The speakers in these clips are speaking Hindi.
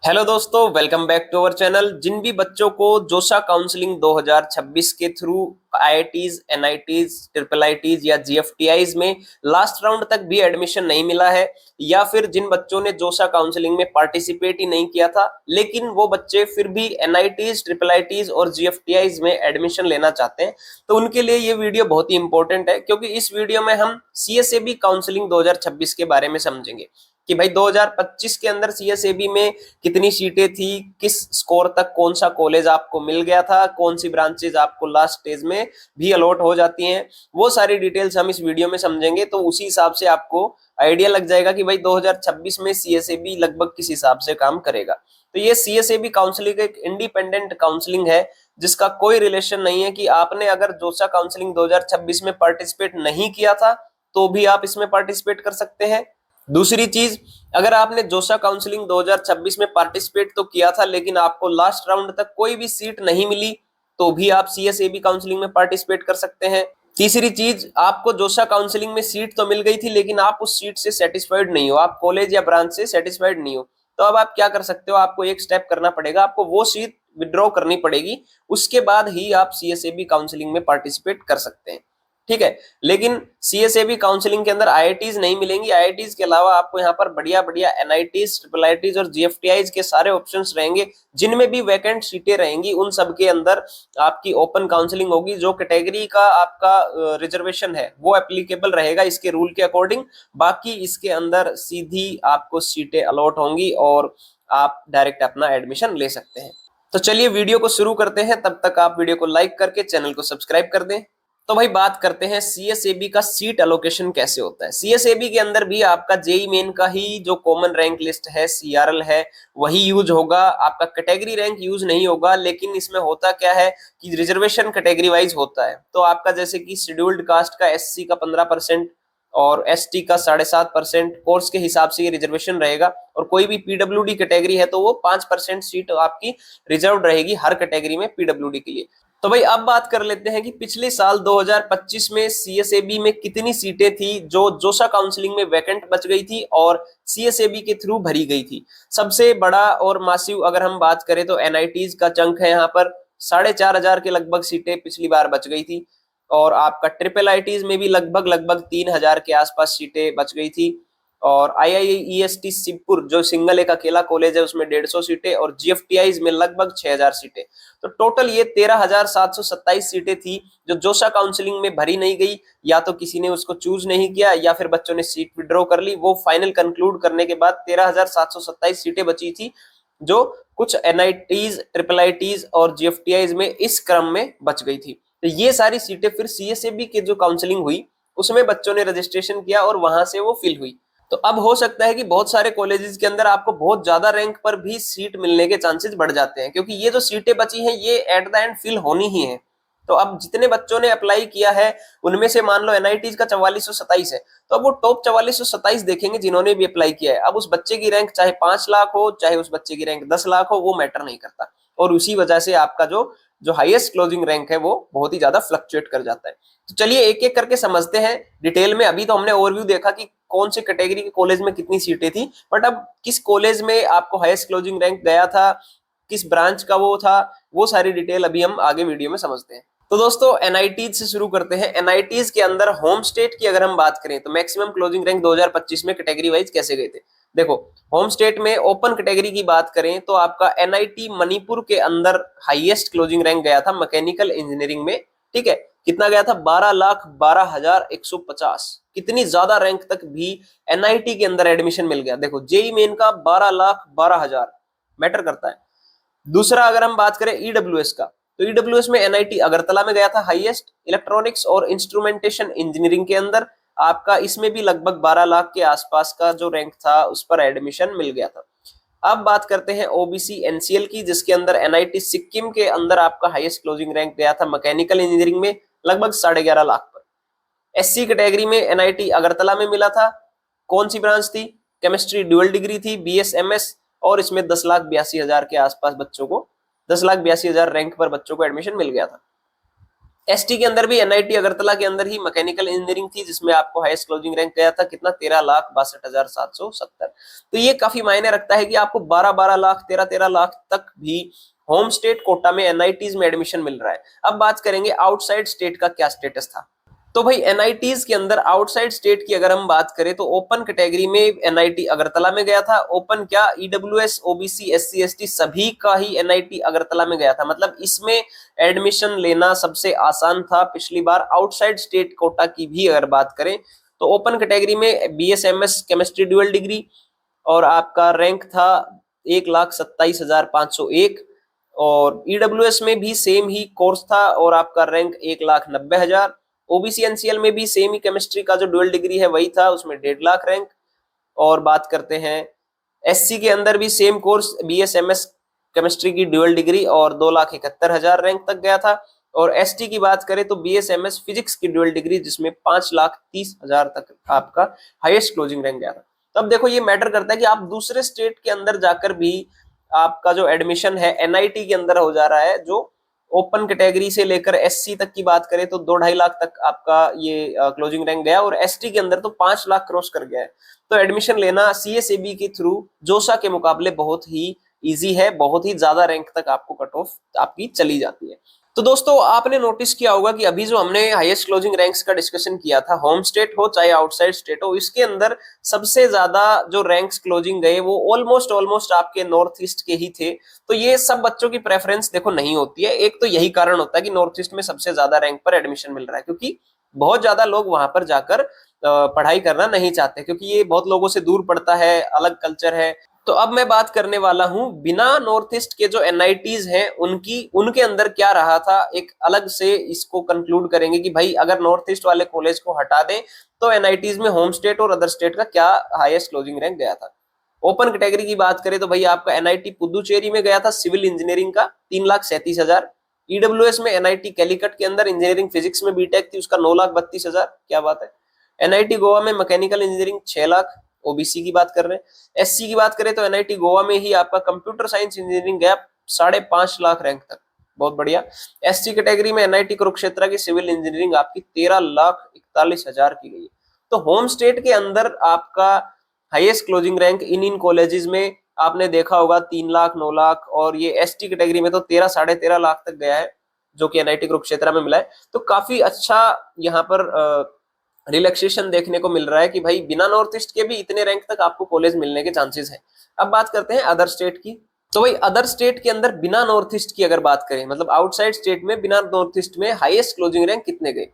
हेलो दोस्तों, welcome back to our channel. जिन भी बच्चों को जोशा काउंसलिंग 2026 के through IITs, NITs, triple IITs या जीएफटीआईज में लास्ट राउंड तक भी एडमिशन नहीं मिला है, या फिर जिन बच्चों ने जोशा काउंसलिंग में पार्टिसिपेट ही नहीं किया था लेकिन वो बच्चे फिर भी एनआईटीज, ट्रिपल आईटीज और जीएफटीआईज में एडमिशन लेना चाहते हैं, तो उनके लिए ये वीडियो बहुत ही इंपॉर्टेंट है, क्योंकि इस वीडियो में हम सीएसएबी काउंसलिंग 2026 के बारे में समझेंगे कि भाई 2025 के अंदर सीएसएबी में कितनी सीटें थी, किस स्कोर तक कौन सा कॉलेज आपको मिल गया था, कौन सी ब्रांचेज आपको लास्ट स्टेज में भी अलॉट हो जाती हैं। वो सारी डिटेल्स हम इस वीडियो में समझेंगे, तो उसी हिसाब से आपको आइडिया लग जाएगा कि भाई 2026 में सीएसएबी लगभग किस हिसाब से काम करेगा। तो ये सीएसएबी काउंसलिंग एक इंडिपेंडेंट काउंसलिंग है, जिसका कोई रिलेशन नहीं है कि आपने अगर जोशा काउंसलिंग 2026 में पार्टिसिपेट नहीं किया था तो भी आप इसमें पार्टिसिपेट कर सकते हैं। दूसरी चीज, अगर आपने जोशा काउंसलिंग 2026 में पार्टिसिपेट तो किया था लेकिन आपको लास्ट राउंड तक कोई भी सीट नहीं मिली, तो भी आप सीएसएबी काउंसलिंग में पार्टिसिपेट कर सकते हैं। तीसरी चीज, आपको जोशा काउंसलिंग में सीट तो मिल गई थी लेकिन आप उस सीट से सेटिस्फाइड नहीं हो, आप कॉलेज या ब्रांच से सेटिस्फाइड नहीं हो, तो अब आप क्या कर सकते हो, आपको एक स्टेप करना पड़ेगा, आपको वो सीट विड्रॉ करनी पड़ेगी, उसके बाद ही आप सीएसएबी काउंसलिंग में पार्टिसिपेट कर सकते हैं। ठीक है। लेकिन सीएसएबी काउंसलिंग के अंदर आईआईटीज नहीं मिलेंगी। आईआईटीज के अलावा आपको यहाँ पर बढ़िया बढ़िया एनआईटीज, ट्रिपल आईटीज और जीएफटीआईज के सारे ऑप्शंस रहेंगे, जिनमें भी वैकेंट सीटें रहेंगी उन सब के अंदर आपकी ओपन काउंसलिंग होगी। जो कैटेगरी का आपका रिजर्वेशन है वो एप्लीकेबल रहेगा इसके रूल के अकॉर्डिंग, बाकी इसके अंदर सीधी आपको सीटें अलॉट होंगी और आप डायरेक्ट अपना एडमिशन ले सकते हैं। तो चलिए वीडियो को शुरू करते हैं, तब तक आप वीडियो को लाइक करके चैनल को सब्सक्राइब कर दें। तो भाई बात करते हैं सीएसएबी का सीट एलोकेशन कैसे होता है। सीएसएबी के अंदर भी आपका जेई मेन का ही जो कॉमन रैंक लिस्ट है, सीआरएल है, वही यूज होगा, आपका कैटेगरी रैंक यूज नहीं होगा। लेकिन इसमें होता क्या है कि रिजर्वेशन कैटेगरी वाइज होता है, तो आपका जैसे कि शेड्यूल्ड कास्ट का एससी का 15% और एसटी का 7.5% कोर्स के हिसाब से ये रिजर्वेशन रहेगा, और कोई भी पीडब्ल्यूडी कैटेगरी है तो वो 5% सीट आपकी रिजर्व रहेगी हर कैटेगरी में पीडब्ल्यूडी के लिए। तो भाई अब बात कर लेते हैं कि पिछले साल 2025 में सीएसएबी में कितनी सीटें थी जो जोशा काउंसलिंग में वैकेंट बच गई थी और सीएसएबी के थ्रू भरी गई थी। सबसे बड़ा और मासिव अगर हम बात करें तो एनआईटीज का चंक है, यहाँ पर 4,500 के लगभग सीटें पिछली बार बच गई थी, और आपका ट्रिपल आईटीज में भी लगभग लगभग 3,000 के आसपास सीटें बच गई थी, और आईआईईएसटी शिवपुर जो सिंगल एक अकेला कॉलेज है उसमें 150 सीटें, और जीएफटीआईज में लगभग 6,000 सीटें। तो टोटल ये 13,727 सीटें थी जो जोशा काउंसलिंग में भरी नहीं गई, या तो किसी ने उसको चूज नहीं किया या फिर बच्चों ने सीट विड्रॉ कर ली। वो फाइनल कंक्लूड करने के बाद 13,727 सीटें बची थी, जो कुछ एनआईटीज, ट्रिपल आईटीज और जीएफटीआईज में इस क्रम में बच गई थी। तो ये सारी सीटें फिर सीएसएबी के जो काउंसलिंग हुई उसमें बच्चों ने रजिस्ट्रेशन किया और वहां से वो फिल हुई। तो अब हो सकता है कि बहुत सारे कॉलेजेस के अंदर आपको बहुत ज्यादा रैंक पर भी सीट मिलने के चांसेस बढ़ जाते हैं, क्योंकि ये जो सीटें बची हैं ये एट द एंड फिल होनी ही है। तो अब जितने बच्चों ने अप्लाई किया है उनमें से मान लो एनआईटीज का 4427 है, तो अब वो टॉप 4427 देखेंगे जिन्होंने भी अप्लाई किया है। अब उस बच्चे की रैंक चाहे 5 लाख हो, चाहे उस बच्चे की रैंक 10 लाख हो, वो मैटर नहीं करता, और उसी वजह से आपका जो जो हाईएस्ट क्लोजिंग रैंक है वो बहुत ही ज्यादा फ्लक्चुएट कर जाता है। तो चलिए एक एक करके समझते हैं डिटेल में। अभी तो हमने ओवरव्यू देखा कि कौन से कैटेगरी के कॉलेज में कितनी सीटें थी, बट अब किस कॉलेज में आपको हाईएस्ट क्लोजिंग रैंक गया था, किस ब्रांच का वो था, वो सारी डिटेल अभी हम आगे वीडियो में समझते हैं। तो दोस्तों एनआईटीज से शुरू करते हैं। एनआईटीज के अंदर होम स्टेट की अगर हम बात करें तो मैक्सिमम क्लोजिंग रैंक 2025 में कैटेगरी वाइज कैसे गए थे। देखो, होम स्टेट में ओपन कैटेगरी की बात करें तो आपका एनआईटी मणिपुर के अंदर हाईएस्ट क्लोजिंग रैंक गया था मैकेनिकल इंजीनियरिंग में। ठीक है, कितना गया था, 12,12,150। कितनी ज्यादा रैंक तक भी एनआईटी के अंदर एडमिशन मिल गया। देखो जेई मेन का 12,12,000 मैटर करता है। दूसरा अगर हम बात करें ईडब्ल्यूएस का, तो ईडब्ल्यूएस में एनआईटी अगरतला में गया था हाईएस्ट, इलेक्ट्रॉनिक्स और इंस्ट्रूमेंटेशन इंजीनियरिंग के अंदर आपका इसमें भी लगभग 12 लाख के आसपास का जो रैंक था उस पर एडमिशन मिल गया था। अब बात करते हैं ओबीसी एनसीएल की, जिसके अंदर एनआईटी सिक्किम के अंदर आपका हाईएस्ट क्लोजिंग रैंक गया था मैकेनिकल इंजीनियरिंग में लगभग 11.5 लाख पर। एससी कैटेगरी में एनआईटी अगरतला में मिला था। कौन सी ब्रांच थी, केमिस्ट्री ड्यूअल डिग्री थी, बीएसएमएस, और इसमें 10,82,000 के आसपास बच्चों को, 10,82,000 रैंक पर बच्चों को एडमिशन मिल गया था। एसटी के अंदर भी एनआईटी अगरतला के अंदर ही मैकेनिकल इंजीनियरिंग थी, जिसमें आपको हाईएस्ट क्लोजिंग रैंक गया था कितना, 13,62,770। तो ये काफी मायने रखता है कि आपको 12-12 लाख, 13-13 लाख तक भी होम स्टेट कोटा में एनआईटीज में एडमिशन मिल रहा है। अब बात करेंगे आउटसाइड स्टेट का क्या स्टेटस था। तो भाई एनआईटीज के अंदर आउटसाइड स्टेट की अगर हम बात करें तो ओपन कैटेगरी में एनआईटी अगरतला में गया था। ओपन क्या, ईडब्ल्यूएस, ओबीसी, एससी, एसटी सभी का ही एनआईटी अगरतला में गया था। मतलब इसमें एडमिशन लेना सबसे आसान था पिछली बार। आउटसाइड स्टेट कोटा की भी अगर बात करें तो ओपन कैटेगरी में बीएसएमएस केमिस्ट्री ड्यूअल डिग्री और आपका रैंक था 1,27,501। और ईडब्ल्यूएस में भी सेम ही कोर्स था और आपका रैंक 1,90,000। ओबीसी एनसीएल में भी सेम ही केमिस्ट्री का जो ड्यूअल डिग्री है वही था, उसमें 1.5 लाख रैंक। और बात करते हैं एससी के अंदर भी सेम कोर्स बीएसएमएस केमिस्ट्री की ड्यूअल डिग्री और 2,71,000 रैंक तक गया था। और एसटी की बात करें तो बीएसएमएस फिजिक्स की ड्यूअल डिग्री जिसमें 5,30,000 तक आपका हाईएस्ट क्लोजिंग रैंक गया था। तो अब देखो ये मैटर करता है कि आप दूसरे स्टेट के अंदर जाकर भी आपका जो एडमिशन है एनआईटी के अंदर हो जा रहा है। जो ओपन कैटेगरी से लेकर एससी तक की बात करें तो 2-2.5 लाख तक आपका ये क्लोजिंग रैंक गया और एसटी के अंदर तो 5 लाख क्रॉस कर गया है। तो एडमिशन लेना सीएसएबी के थ्रू जोसा के मुकाबले बहुत ही इजी है, बहुत ही ज्यादा रैंक तक आपको कट ऑफ आपकी चली जाती है। तो दोस्तों आपने नोटिस किया होगा कि अभी जो हमने हाईएस्ट क्लोजिंग रैंक्स का डिस्कशन किया था, होम स्टेट हो चाहे आउटसाइड स्टेट हो, इसके अंदर सबसे ज्यादा जो रैंक्स क्लोजिंग गए वो ऑलमोस्ट आपके नॉर्थ ईस्ट के ही थे। तो ये सब बच्चों की प्रेफरेंस देखो नहीं होती है। एक तो यही कारण होता है कि नॉर्थ ईस्ट में सबसे ज्यादा रैंक पर एडमिशन मिल रहा है, क्योंकि बहुत ज्यादा लोग वहां पर जाकर पढ़ाई करना नहीं चाहते, क्योंकि ये बहुत लोगों से दूर पड़ता है, अलग कल्चर है। तो अब मैं बात करने वाला हूं बिना नॉर्थ ईस्ट के जो एनआईटीज हैं उनके अंदर क्या रहा था। एक अलग से इसको कंक्लूड करेंगे कि भाई अगर नॉर्थ ईस्ट वाले कॉलेज को हटा दें तो एनआईटीज में होम स्टेट और अदर स्टेट का क्या हाईएस्ट क्लोजिंग रैंक गया था। ओपन कैटेगरी की बात करें तो भाई आपका एनआईटी पुदुचेरी में गया था सिविल इंजीनियरिंग का 3,37,000। ईडब्ल्यूएस में एनआईटी कैलिकट के अंदर इंजीनियरिंग फिजिक्स में बीटेक थी, उसका 9,32,000। क्या बात है। एनआईटी गोवा में मैकेनिकल इंजीनियरिंग 6 लाख, ओबीसी की बात कर रहे हैं। एससी की बात करें तो एनआईटी गोवा में ही आपका कंप्यूटर साइंस इंजीनियरिंग गया 5.5 लाख रैंक तक, बहुत बढ़िया। एसटी कैटेगरी में एनआईटी कुरुक्षेत्र की सिविल इंजीनियरिंग आपकी 13,41,000 की गई। तो होम स्टेट के अंदर आपका highest closing rank in colleges में आपने देखा होगा 3 लाख, 9 लाख, और ये एसटी कैटेगरी में तो 13-13.5 लाख तक गया है, जो कि एनआईटी कुरुक्षेत्र में मिला है। तो काफी अच्छा यहाँ पर रिलैक्सेशन देखने को मिल रहा है कि भाई बिना नॉर्थ ईस्ट के भी इतने रैंक तक आपको कॉलेज मिलने के चांसेस हैं। अब बात करते हैं अदर स्टेट की। तो भाई अदर स्टेट के अंदर बिना नॉर्थ ईस्ट की अगर बात करें, मतलब आउटसाइड स्टेट में बिना नॉर्थ ईस्ट में हाईएस्ट क्लोजिंग रैंक कितने गए,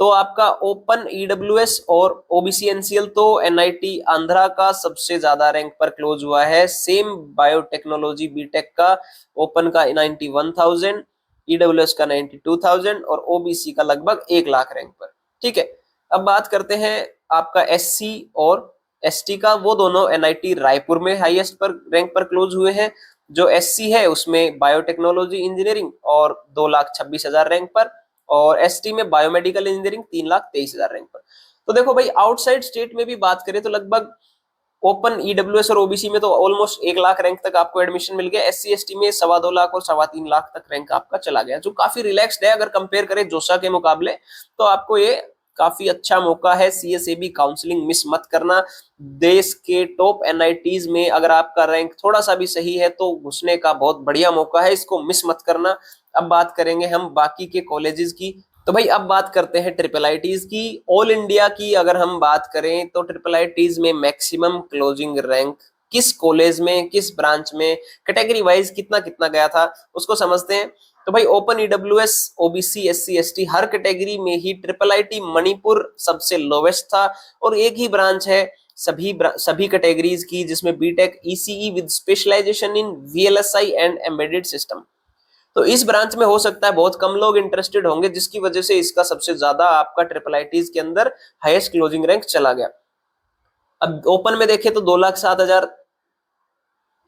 तो आपका ओपन, ईडब्ल्यूएस और ओबीसी एनसीएल तो एनआईटी आंध्रा का सबसे ज्यादा रैंक पर क्लोज हुआ है। सेम बायोटेक्नोलॉजी बीटेक का ओपन का 91,000, ईडब्ल्यूएस का 92,000 और ओबीसी का लगभग 1 लाख रैंक पर। ठीक है, अब बात करते हैं आपका एससी और एसटी का। वो दोनों एनआईटी रायपुर में हाईएस्ट पर रैंक पर क्लोज हुए हैं। जो एससी है उसमें बायोटेक्नोलॉजी इंजीनियरिंग और 2,26,000 रैंक पर, और एसटी में बायोमेडिकल इंजीनियरिंग 3,23,000 रैंक पर। तो देखो भाई आउटसाइड स्टेट में भी बात करें तो लगभग ओपन, ईडब्ल्यूएस और ओबीसी में तो ऑलमोस्ट 1 लाख रैंक तक आपको एडमिशन मिल गया। एससी एसटी में 2.25 लाख और 3.25 लाख तक रैंक आपका चला गया, जो काफी रिलैक्स्ड है अगर कंपेयर करें जोसा के मुकाबले। तो आपको ये काफी अच्छा मौका है, सीएसएबी काउंसलिंग मिस मत करना। देश के टॉप एनआईटीज में अगर आपका रैंक थोड़ा सा भी सही है तो घुसने का बहुत बढ़िया मौका है, इसको मिस मत करना। अब बात करेंगे हम बाकी के कॉलेजेस की। तो भाई अब बात करते हैं ट्रिपल आईटीज की। ऑल इंडिया की अगर हम बात करें तो ट्रिपल आईटीज में मैक्सिमम क्लोजिंग रैंक किस कॉलेज में, किस ब्रांच में, कैटेगरी वाइज कितना कितना गया था उसको समझते हैं। तो भाई open, EWS, OBC, SC, ST हर कैटेगरी में ही ट्रिपल आईटी मणिपुर सबसे लोवेस्ट था। और एक ही ब्रांच है सभी कैटेगरीज की जिसमें BTech ECE with specialisation in VLSI and embedded system. तो इस ब्रांच में हो सकता है बहुत कम लोग इंटरेस्टेड होंगे, जिसकी वजह से इसका सबसे ज्यादा आपका ट्रिपल आईटीज के अंदर हाईएस्ट क्लोजिंग रैंक चला गया। अब ओपन में देखें तो 2,07,000,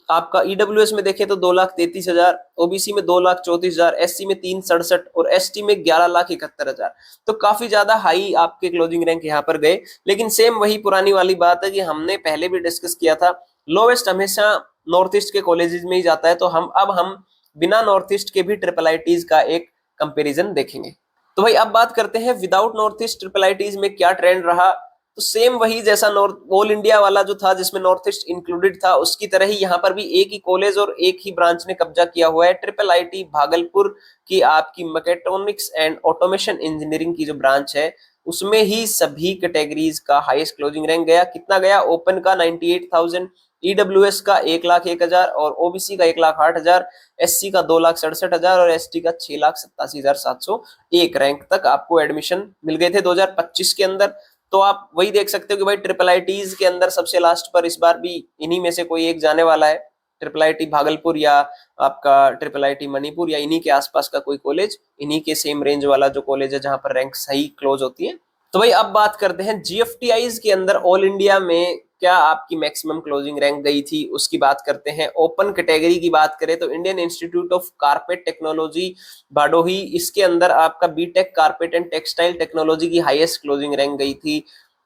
आपका ईडब्ल्यूएस में देखें तो 2,33,000, ओबीसी में 2,34,000, एससी में 3,67 और एसटी में 11,71,000। तो काफी ज्यादा हाई आपके क्लोजिंग रैंक यहाँ पर गए। लेकिन सेम वही पुरानी वाली बात है कि हमने पहले भी डिस्कस किया था, लोवेस्ट हमेशा नॉर्थ ईस्ट के कॉलेजेस में ही जाता है। तो हम बिना नॉर्थ ईस्ट के भी ट्रिपल आईटीज का एक कंपेरिजन देखेंगे। तो भाई अब बात करते हैं without north east triple ITs में क्या ट्रेंड रहा। तो सेम वही जैसा नॉर्थ ऑल इंडिया वाला जो था जिसमें नॉर्थ ईस्ट इंक्लूडेड था, उसकी तरह ही यहाँ पर भी एक ही कॉलेज और एक ही ब्रांच ने कब्जा किया हुआ है। ट्रिपल आईटी भागलपुर की आपकी मैकेट्रॉनिक्स एंड ऑटोमेशन इंजीनियरिंग की जो ब्रांच है, उसमें ही सभी कैटेगरीज का हाईएस्ट क्लोजिंग रैंक गया। कितना गया? ओपन का 98,000, ईडब्ल्यूएस का 1,01,000 और ओबीसी का 1,08,000, एससी का 2,67,000 और एसटी का 6,87,701 रैंक तक आपको एडमिशन मिल गए थे 2025 के अंदर। तो आप वही देख सकते हो कि भाई ट्रिपल आईटीज के अंदर सबसे लास्ट पर इस बार भी इन्हीं में से कोई एक जाने वाला है। ट्रिपल आईटी भागलपुर या आपका ट्रिपल आईटी मणिपुर या इन्हीं के आसपास का कोई कॉलेज, इन्हीं के सेम रेंज वाला जो कॉलेज है जहां पर रैंक सही क्लोज होती है। तो भाई अब बात करते हैं जीएफटीआईज के अंदर ऑल इंडिया में क्या आपकी मैक्सिमम क्लोजिंग रैंक गई थी, उसकी बात करते हैं। ओपन कैटेगरी की बात करें तो Indian Institute of Carpet Technology Bhadohi, इसके अंदर आपका BTech carpet and textile technology की हाईएस्ट क्लोजिंग रैंक गई थी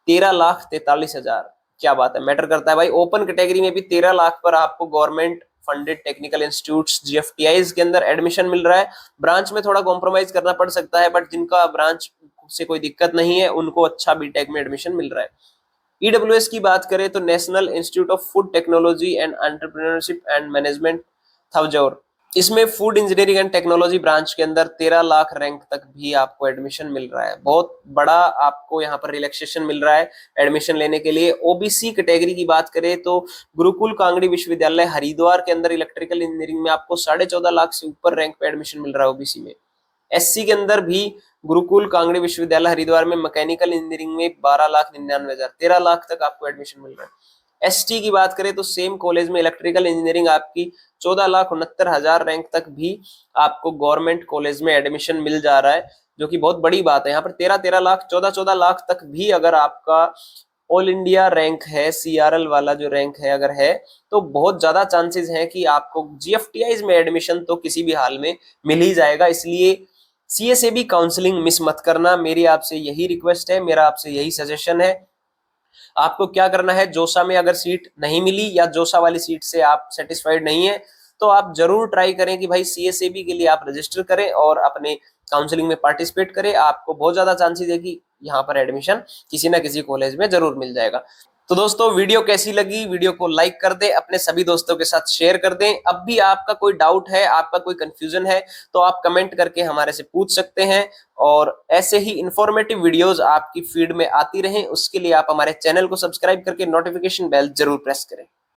13,43,000। क्या बात है, मैटर करता है भाई। ओपन कैटेगरी में भी 13 लाख पर आपको गवर्नमेंट फंडेड टेक्निकल इंस्टीट्यूट्स जीएफटीआईज के अंदर एडमिशन मिल रहा है। ब्रांच में थोड़ा कॉम्प्रोमाइज करना पड़ सकता है, बट जिनका ब्रांच से कोई दिक्कत नहीं है उनको अच्छा बीटेक में एडमिशन मिल रहा है। ईडब्ल्यूएस की बात करें तो National Institute of Food Technology and Entrepreneurship and Management Thanjavur, इसमें food engineering and technology branch के अंदर 13 लाख रैंक तक भी आपको एडमिशन मिल रहा है। बहुत बड़ा आपको यहाँ पर रिलैक्सेशन मिल रहा है एडमिशन लेने के लिए। ओबीसी कैटेगरी की बात करें तो गुरुकुल कांगड़ी विश्वविद्यालय हरिद्वार के अंदर इलेक्ट्रिकल इंजीनियरिंग में आपको 14.5 लाख से ऊपर रैंक पे एडमिशन मिल रहा है ओबीसी में। एससी के अंदर भी गुरुकुल कांगड़ी विश्वविद्यालय हरिद्वार में मैकेनिकल इंजीनियरिंग में 12,99,000, 13 लाख तक आपको एडमिशन मिल रहा है। एसटी की बात करें तो सेम कॉलेज में इलेक्ट्रिकल इंजीनियरिंग आपकी 14,69,000 रैंक तक भी आपको गवर्नमेंट कॉलेज में एडमिशन मिल जा रहा है, जो कि बहुत बड़ी बात है। यहाँ पर 13-13 लाख, 14-14 लाख तक भी अगर आपका ऑल इंडिया रैंक है, सीआरएल वाला जो रैंक है अगर है, तो बहुत ज्यादा चांसेस हैं कि आपको जीएफटीआईज में एडमिशन तो किसी भी हाल में मिल ही जाएगा। इसलिए सीएसएबी काउंसलिंग मिस मत करना, मेरी आपसे यही रिक्वेस्ट है, मेरा आपसे यही सजेशन है। आपको क्या करना है, जोसा में अगर सीट नहीं मिली या जोसा वाली सीट से आप सेटिस्फाइड नहीं है तो आप जरूर ट्राई करें कि भाई सीएसएबी के लिए आप रजिस्टर करें और अपने काउंसलिंग में पार्टिसिपेट करें। आपको बहुत ज्यादा चांसेस है कि यहाँ पर एडमिशन किसी ना किसी कॉलेज में जरूर मिल जाएगा। तो दोस्तों वीडियो कैसी लगी, वीडियो को लाइक कर दें, अपने सभी दोस्तों के साथ शेयर कर दें। अब भी आपका कोई डाउट है, आपका कोई कंफ्यूजन है तो आप कमेंट करके हमारे से पूछ सकते हैं। और ऐसे ही इंफॉर्मेटिव वीडियोस आपकी फीड में आती रहें, उसके लिए आप हमारे चैनल को सब्सक्राइब करके नोटिफिकेशन बेल जरूर प्रेस करें।